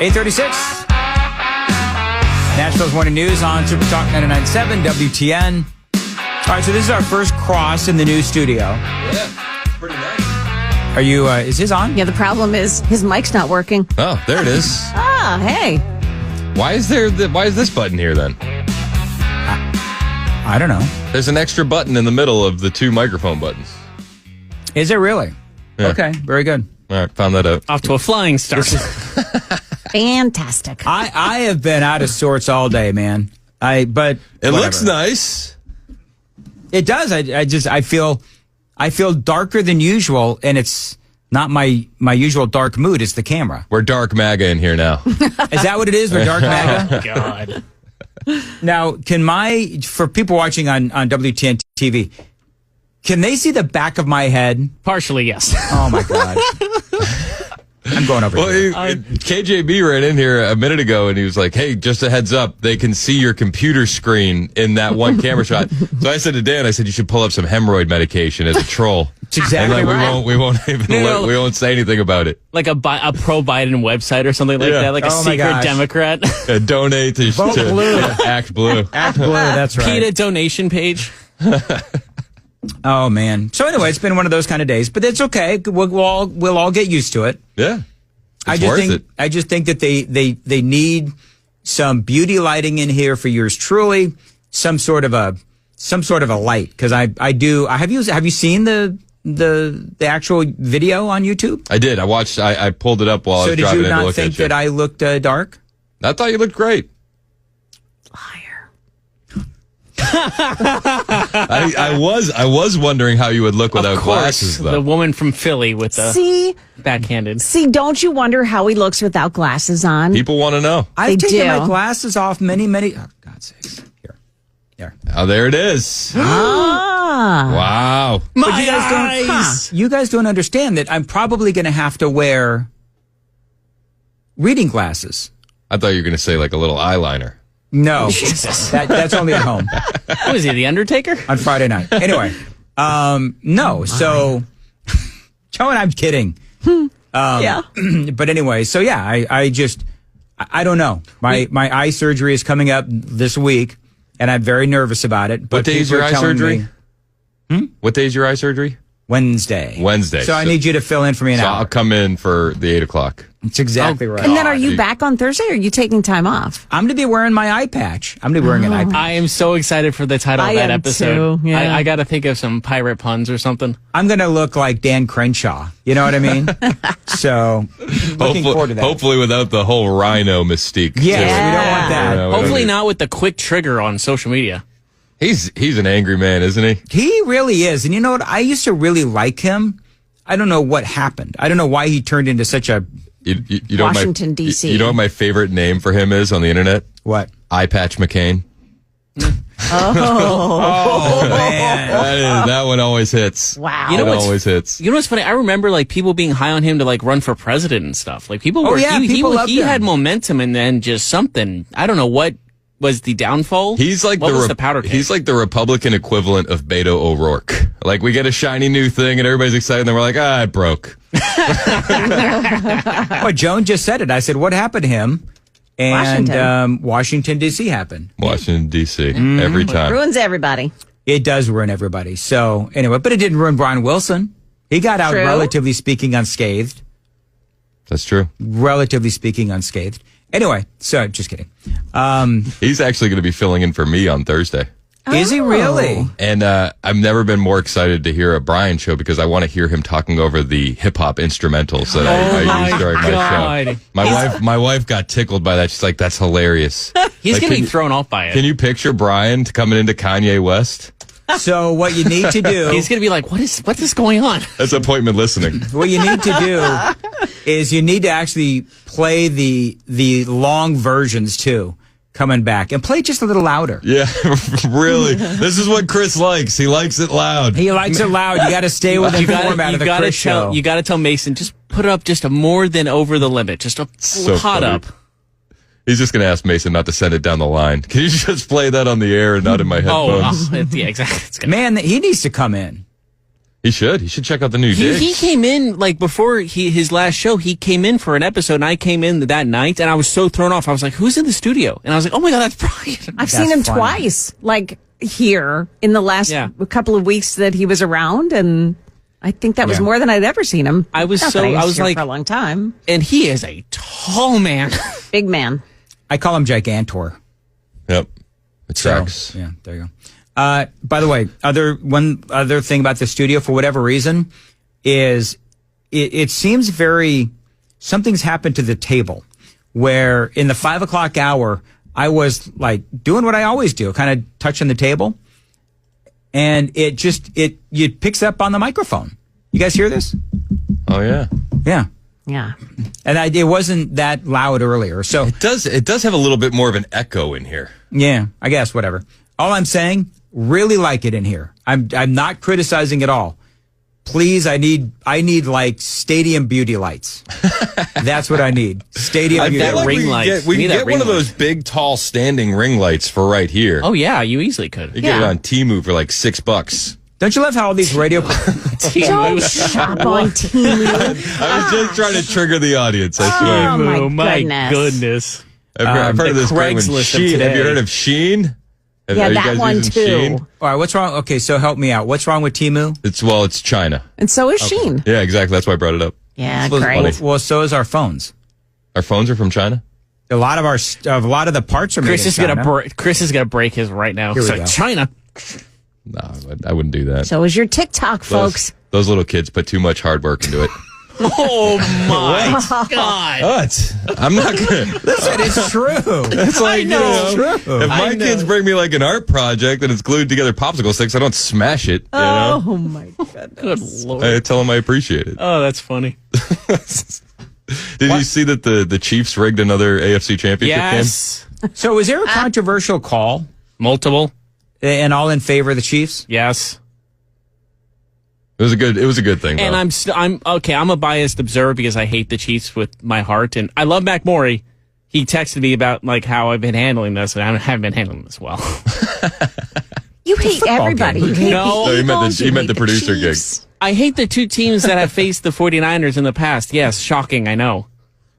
8:36. Nashville's Morning News on Super Talk 99.7 WTN. All right, so this is our first cross in the new studio. Yeah, pretty nice. Are you, is his on? Yeah, the problem is his mic's not working. Oh, there it is. Hey. Why is this button here then? I don't know. There's an extra button in the middle of the two microphone buttons. Is it really? Yeah. Okay, very good. All right, found that out. Off to a flying start. Fantastic. I have been out of sorts all day, man. It Looks nice. It does. I feel darker than usual, and it's not my usual dark mood. It's the camera. We're dark MAGA in here now. Is that what it is? We're dark MAGA? God. Now, for people watching on WTN TV, can they see the back of my head? Partially, yes. Oh my God. I'm going over here. KJB ran in here a minute ago and he was like, hey, just a heads up, they can see your computer screen in that one camera shot. So I said to Dan, you should pull up some hemorrhoid medication as a troll. It's exactly right. We won't say anything about it. Like a pro-Biden website or something like that, like a secret Democrat. Donate to Blue. Act Blue. Act Blue, that's right. PETA donation page. Oh man. So anyway, it's been one of those kind of days, but it's okay. We'll all get used to it. Yeah. I just think that they need some beauty lighting in here for yours truly, some sort of a light, because I have you seen the actual video on YouTube? I did. I watched. I pulled it up while I was driving in to look at you. So did you not think that I looked dark? I thought you looked great. Liar. I was wondering how you would look without glasses, though. The woman from Philly with the backhanded. See, don't you wonder how he looks without glasses on? People want to know. I've taken my glasses off many. Oh, God's sakes. Here. Oh, there it is. Ah. Wow. You guys don't understand that I'm probably going to have to wear reading glasses. I thought you were going to say like a little eyeliner. No, that's only at home. What is he, The Undertaker? On Friday night. Anyway, no. So, Joe and I'm kidding. Yeah. But anyway, so yeah, I don't know. My eye surgery is coming up this week, and I'm very nervous about it. But what day is your eye surgery? What day is your eye surgery? Wednesday. So I need you to fill in for me an hour. I'll come in for the 8 o'clock. That's exactly right. And then are you back on Thursday, or are you taking time off? I'm going to be wearing my eye patch. I'm going to be wearing an eye patch. I am so excited for the title of that episode. Too, yeah. I got to think of some pirate puns or something. I'm going to look like Dan Crenshaw. You know what I mean? So, looking forward to that. Hopefully without the whole rhino mystique. Yes, we don't want that. Hopefully not with the quick trigger on social media. He's an angry man, isn't he? He really is. And you know what? I used to really like him. I don't know what happened. I don't know why he turned into such a... You know Washington, D.C. You know what my favorite name for him is on the internet? What? Eye Patch McCain. Oh, man. That one always hits. Wow. You know it always hits. You know what's funny? I remember like people being high on him to like run for president and stuff. Like people were, he had momentum, and then just something, I don't know what was the downfall. He's like the powder keg? He's like the Republican equivalent of Beto O'Rourke. Like we get a shiny new thing and everybody's excited, and then we're like, it broke. Well, Joan just said it. I said, what happened to him? And Washington, D.C. happened. Washington, D.C. Every time. Ruins everybody. It does ruin everybody. So anyway, but it didn't ruin Brian Wilson. He got out, relatively speaking, unscathed. That's true. Relatively speaking, unscathed. Anyway, so just kidding. He's actually going to be filling in for me on Thursday. Is he really? And I've never been more excited to hear a Brian show because I want to hear him talking over the hip hop instrumentals that I use during my show. My wife got tickled by that. She's like, "That's hilarious." He's going to be thrown off by it. Can you picture Brian coming into Kanye West? So what you need to do... He's going to be like, what is going on? That's appointment listening. What you need to do is you need to actually play the long versions too, coming back, and play just a little louder. Yeah, really. This is what Chris likes. He likes it loud. He likes it loud. You got to stay within the format of the Chris show. You got to tell Mason, just put up just a more than over the limit, just a hot up. He's just going to ask Mason not to send it down the line. Can you just play that on the air and not in my headphones? Yeah, exactly. Man, he needs to come in. He should check out the new Diggs. He came in, like, before his last show, he came in for an episode, and I came in that night, and I was so thrown off. I was like, who's in the studio? And I was like, oh my God, that's Brian. I've seen him twice, like, here in the last couple of weeks that he was around, and I think that was more than I'd ever seen him. I was like, for a long time. And he is a tall man. Big man. I call him Gigantor. Yep. It tracks. So, yeah, there you go. By the way, one other thing about the studio, for whatever reason, is it seems something's happened to the table where in the 5 o'clock hour, I was like doing what I always do, kind of touching the table. And it picks up on the microphone. You guys hear this? Oh yeah. Yeah. Yeah. And it wasn't that loud earlier. So it does have a little bit more of an echo in here. Yeah, I guess, whatever. All I'm saying, really like it in here. I'm not criticizing at all. Please, I need like stadium beauty lights. That's what I need. Stadium beauty lights. Ring lights. We can get one of those big, tall, standing ring lights for right here. Oh yeah, you easily could. You get it on Temu for like $6. Don't you love how all these radio... Don't shop on Temu. I was just trying to trigger the audience, I swear. Oh, my goodness. I've heard of this Craigslist Sheen. today. Have you heard of Sheen? Yeah, that one too. Sheen? All right, what's wrong? Okay, so help me out. What's wrong with Temu? It's China. And so is Sheen. Yeah, exactly. That's why I brought it up. Yeah, great. Well, so is our phones. Our phones are from China? A lot of the parts are made in China. Chris is gonna break his right now. Here we So go. China. No, I wouldn't do that. So is your TikTok, folks. Those little kids put too much hard work into it. Oh my God! What? I'm not gonna. Listen, it's true. It's like, True. if my kids bring me like an art project and it's glued together popsicle sticks, I don't smash it. You know? Oh my God. Good Lord. I tell them I appreciate it. Oh, that's funny. Did you see that the Chiefs rigged another AFC championship Yes. So is there a controversial call Multiple. and all in favor of the Chiefs? Yes. game? It was a good thing. And though. I'm a biased observer because I hate the Chiefs with my heart, and I love Mac Morey. He texted me about like how I've been handling this, and I haven't been handling this well. You hate everybody. game. You hate No. the No, Eagles, he you meant hate the producer gig. Chiefs. I hate the two teams that have faced the 49ers in the past. Yes, shocking, I know.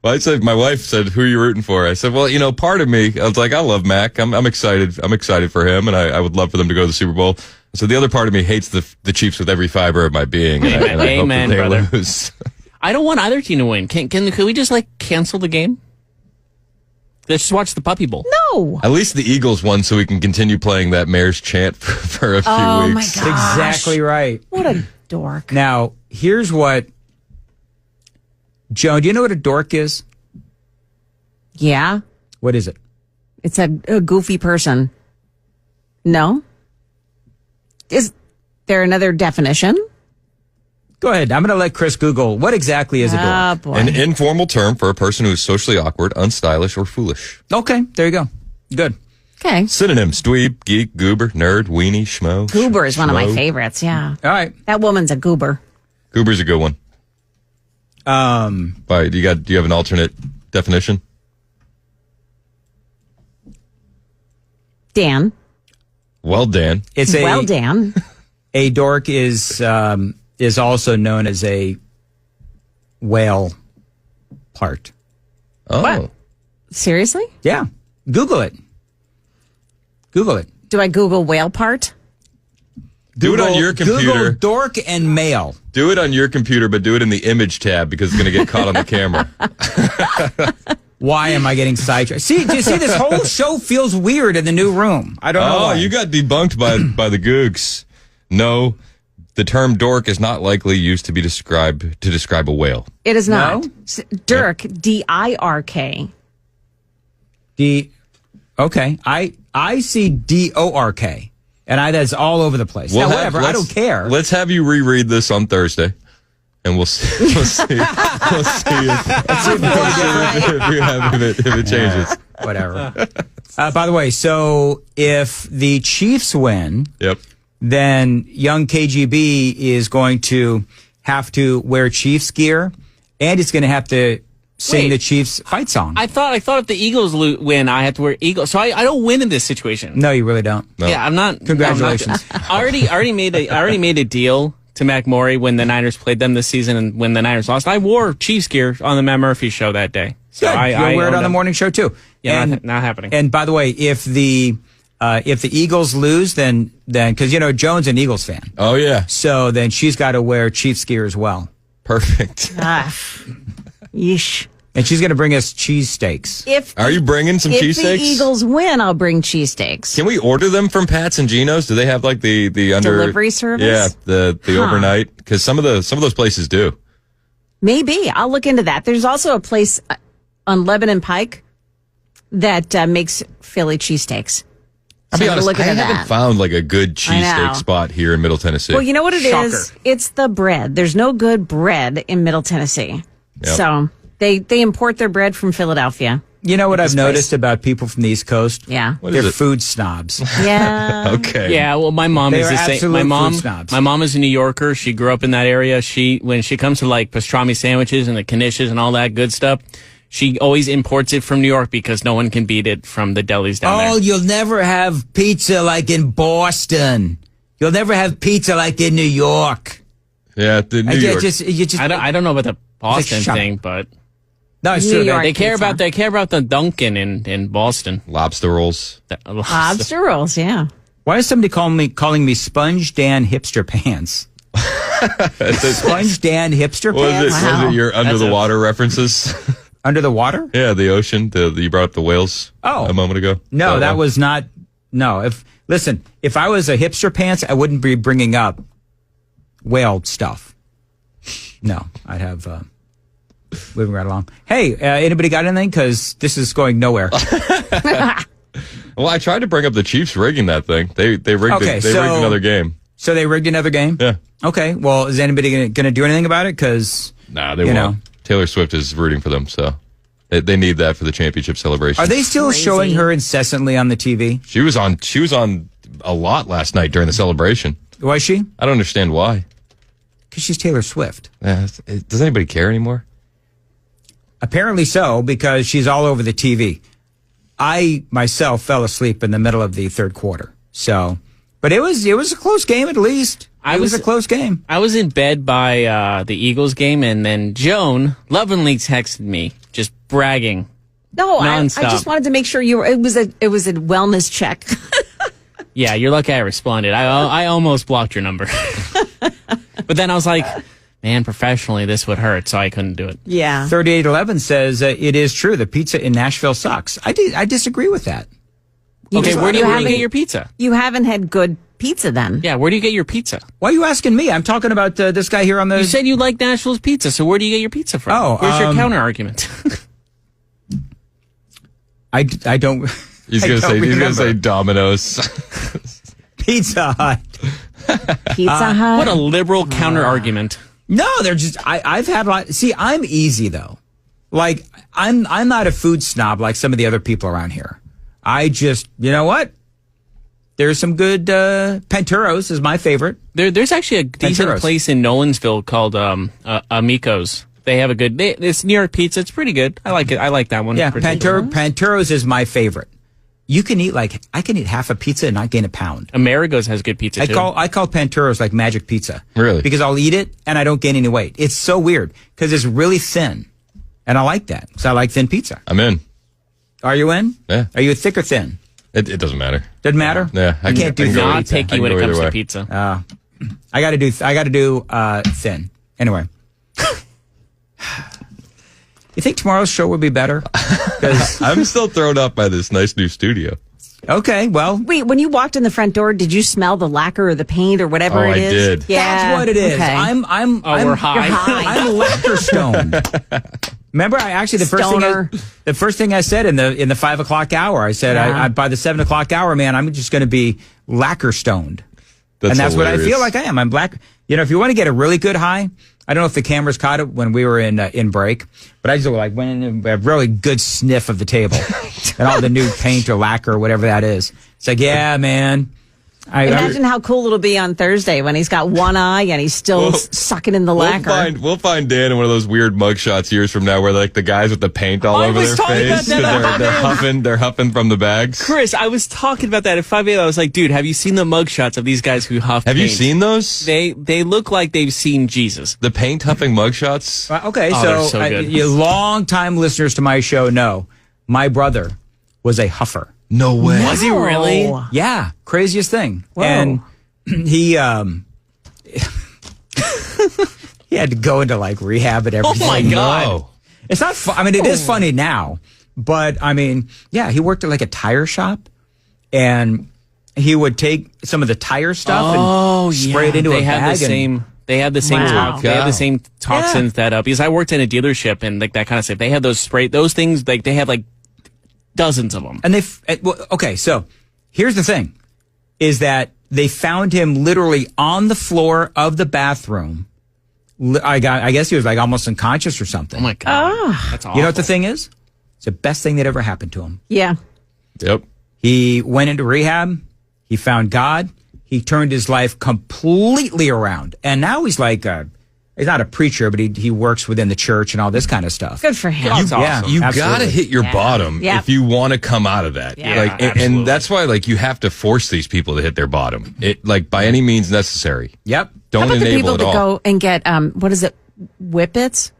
Well, I said, my wife said, "Who are you rooting for?" I said, "Well, part of me." I was like, "I love Mac. I'm excited. I'm excited for him, and I would love for them to go to the Super Bowl." So the other part of me hates the Chiefs with every fiber of my being. And I Amen, hope that they brother. lose. I don't want either team to win. Can we just like cancel the game? Let's just watch the Puppy Bowl. No. At least the Eagles won, so we can continue playing that Mayor's chant for a few Oh my weeks. God. Exactly right. What a dork. Now, here's what... Joan, do you know what a dork is? Yeah. What is it? It's a goofy person. No? Is there another definition? Go ahead. I'm going to let Chris Google what exactly is a dork. Oh, boy. An informal term for a person who is socially awkward, unstylish, or foolish. Okay, there you go. Good. Okay. Synonyms: dweeb, geek, goober, nerd, weenie, schmo. Goober is one of my schmo. favorites, yeah. All right. That woman's a goober. Goober's a good one. But do you have an alternate definition? Dan. Well, Dan. It's Well, Dan. a dork is also known as a whale part. Oh. What? Seriously? Yeah. Google it. Google it. Do I Google whale part? Do it on your computer. Google dork and male. Do it on your computer, but do it in the image tab because it's going to get caught on the camera. Why am I getting sidetracked? See, do you see this whole show feels weird in the new room? I don't know. Oh, why. you got debunked by the Googs. No, the term dork is not likely used to describe a whale. It is not. No? Dirk, D-I-R-K. Okay. I see DORK. And that's all over the place. Now, whatever. I don't care. Let's have you reread this on Thursday. And we'll see. We'll see if it changes. Whatever. By the way, so if the Chiefs win, Yep. then young KGB is going to have to wear Chiefs gear, and he's going to have to sing the Chiefs fight song. I thought if the Eagles win, I have to wear Eagles. So I don't win in this situation. No, you really don't. No. Yeah, I'm not. Congratulations. I already made a deal to McMurray when the Niners played them this season and when the Niners lost. I wore Chiefs gear on the Matt Murphy show that day. So Good. You'll wear it on the morning show too. Yeah, and, not happening. And by the way, if the Eagles lose, then because Joan's an Eagles fan. Oh yeah. So then she's got to wear Chiefs gear as well. Perfect. Yeesh. And she's going to bring us cheesesteaks. Are you bringing some cheesesteaks? If the Eagles win, I'll bring cheesesteaks. Can we order them from Pat's and Geno's? Do they have like the delivery service? Yeah, the overnight. Because some of those places do. Maybe I'll look into that. There's also a place on Lebanon Pike that makes Philly cheesesteaks. I'll be honest, look I into haven't that. found like a good cheesesteak spot here in Middle Tennessee. Well, you know what it Shocker. is? It's the bread. There's no good bread in Middle Tennessee. Yep. So they import their bread from Philadelphia. You know what I've noticed about people from the East Coast? Yeah. What is They're it? food snobs. Yeah. Okay. Yeah, well, my mom They is are the same. absolute food snobs. My mom is a New Yorker. She grew up in that area. When she comes to like pastrami sandwiches and the knishes and all that good stuff, she always imports it from New York because no one can beat it from the delis down there. Oh, you'll never have pizza like in Boston. You'll never have pizza like in New York. Yeah, the New York. I don't know about the Boston shut thing, up. but No, it's New true. York. they care Pizza. about the Dunkin' in Boston. Lobster rolls. Lobster rolls, yeah. Why is somebody calling me Sponge Dan Hipster Pants? Sponge Dan Hipster Pants? Was it your under the water references? Under the water? Yeah, the ocean. You brought up the whales a moment ago. No, that was not. No, if I was a hipster pants, I wouldn't be bringing up whale stuff. No, I'd have moving right along. Hey, anybody got anything? Because this is going nowhere. Well, I tried to bring up the Chiefs rigging that thing. They rigged rigged another game. So they rigged another game? Yeah. Okay. Well, is anybody going to do anything about it? Because Nah, they won't. Taylor Swift is rooting for them, so they need that for the championship celebration. Are they still showing her incessantly on the TV? She was on a lot last night during the celebration. Was she? I don't understand why. Because she's Taylor Swift. Does anybody care anymore? Apparently so, because she's all over the TV. I myself fell asleep in the middle of the third quarter. So, but it was a close game at least. It was a close game. I was in bed by the Eagles game, and then Joan lovingly texted me, just bragging. No, I nonstop. just wanted to make sure it was a wellness check. Yeah, you're lucky I responded. I almost blocked your number. But then I was like, man, professionally, this would hurt, so I couldn't do it. Yeah. 3811 says it is true. The pizza in Nashville sucks. I disagree with that. Okay, where do you get your pizza? You haven't had good pizza then. Yeah, where do you get your pizza? Why are you asking me? I'm talking about this guy here on the... You said you like Nashville's pizza, so where do you get your pizza from? Oh, where's your counter argument? I don't... He's gonna say Domino's. Pizza Hut. Pizza Hut. What a liberal counter argument. No, they're just... I've had a lot... See, I'm easy, though. Like, I'm not a food snob like some of the other people around here. I just... You know what? There's some good... Panteros is my favorite. There's actually a decent Panteros. place in Nolansville called Amico's. They have a good... It's New York pizza. It's pretty good. I like it. I like that one. Yeah, particularly. Panteros is my favorite. You can eat I can eat half a pizza and not gain a pound. Amerigo's has good pizza too. I call Panteros like magic pizza. Really? Because I'll eat it and I don't gain any weight. It's so weird because it's really thin. And I like that. So I like thin pizza. I'm in. Are you in? Yeah. Are you thick or thin? It doesn't matter. Doesn't matter? Yeah, I can't do go Not pizza. picky when it comes to pizza. I got to do thin. Anyway. You think tomorrow's show would be better? 'Cause- I'm still thrown up by this nice new studio. okay, well, Wait, when you walked in the front door, did you smell the lacquer or the paint or whatever Oh, it I is? did. Yeah, that's what it is. Okay. I'm we're high. You're high. I'm lacquer stoned. Remember, the first thing I said in the 5 o'clock hour, I said, Yeah. I by the 7 o'clock hour, man, I'm just going to be lacquer stoned. And that's what I hilarious. feel like I am. I'm black. You know, if you want to get a really good high, I don't know if the cameras caught it when we were in break, but I just went in a really good sniff of the table and all the new paint or lacquer or whatever that is. It's like, yeah, man, Imagine how cool it'll be on Thursday when he's got one eye and he's still sucking in the lacquer. We'll find Dan in one of those weird mugshots years from now where like the guys with the paint all over their face because they're huffing from the bags. Chris, I was talking about that at 5 a.m. I was like, dude, have you seen the mugshots of these guys who huff Have paint? you seen those? They look like they've seen Jesus. The paint huffing mugshots? Okay, they're so good. You long-time listeners to my show know my brother was a huffer. No way. Was he really? Yeah, craziest thing. Whoa. And he he had to go into like rehab and everything. Oh my God. No. It's not fun. I mean, it is funny now, but I mean, yeah, he worked at like a tire shop and he would take some of the tire stuff and spray it into a bag. They had the same Wow. they had the same toxins that because I worked in a dealership and like that kind of stuff. They had those things like they had like dozens of them. And okay, so here's the thing, is that they found him literally on the floor of the bathroom. I guess he was like almost unconscious or something. Oh my God. That's awful. You know what the thing is? It's the best thing that ever happened to him. Yeah. Yep. He went into rehab. He found God. He turned his life completely around. And now he's like, he's not a preacher, but he works within the church and all this kind of stuff. Good for him. That's awesome. You Absolutely. gotta hit your bottom if you want to come out of that. Yeah. Like, Yeah, and that's why like you have to force these people to hit their bottom. It like by any means necessary. Yep. Don't How about the enable people it that all. go and get, what is it, Whippets?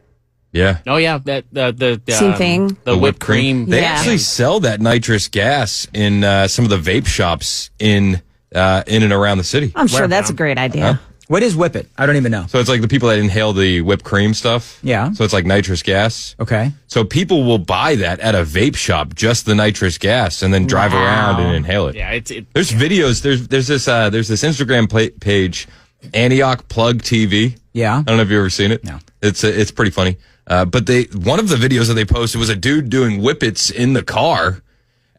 Yeah. Oh yeah, the Same thing. The whipped cream. They Yeah. actually sell that nitrous gas in some of the vape shops in and around the city. I'm sure that's a great idea. What is Whip It? I don't even know. So it's like the people that inhale the whipped cream stuff. Yeah. So it's like nitrous gas. Okay. So people will buy that at a vape shop, just the nitrous gas, and then drive around and inhale it. Yeah, There's videos. There's this Instagram page, Antioch Plug TV. Yeah. I don't know if you've ever seen it. No. It's pretty funny. But one of the videos that they posted was a dude doing whippets in the car,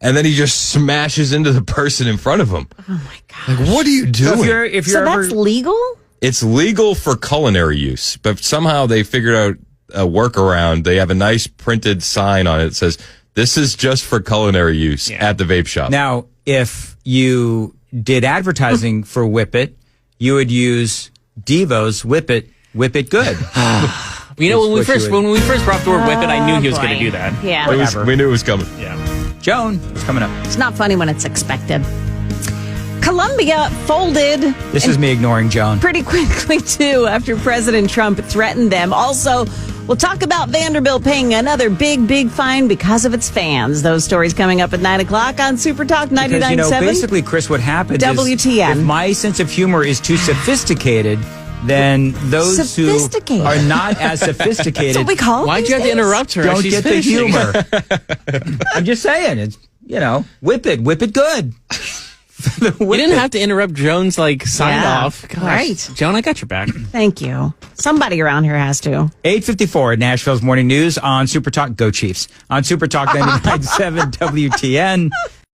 and then he just smashes into the person in front of him. Oh my God. Like, what are you doing? So if you're So ever, that's legal? It's legal for culinary use, but somehow they figured out a workaround. They have a nice printed sign on it that says, "This is just for culinary use at the vape shop." now, if you did advertising for Whip It, you would use Devo's Whip It Good. you know when we first brought the word whip it, I knew he was Oh, going to boy. do that. Yeah. We knew it was coming. Yeah. Joan, what's coming up? It's not funny when it's expected. Colombia folded This is me ignoring Joan. pretty quickly, too, after President Trump threatened them. Also, we'll talk about Vanderbilt paying another big fine because of its fans. Those stories coming up at 9 o'clock on Super Talk 99.7. Because, basically, Chris, what happens WTN. is if my sense of humor is too sophisticated, then those who Sophisticated. are not as sophisticated That's what we call it Why'd these you have to days. interrupt her? don't She's get the finishing. humor. I'm just saying, it's, whip it good. You didn't have to interrupt Joan's sign Yeah, off. Gosh. right. Joan, I got your back. Thank you. Somebody around here has to. 8:54 at Nashville's Morning News on Super Talk. Go Chiefs. On Super Talk 99.7 WTN.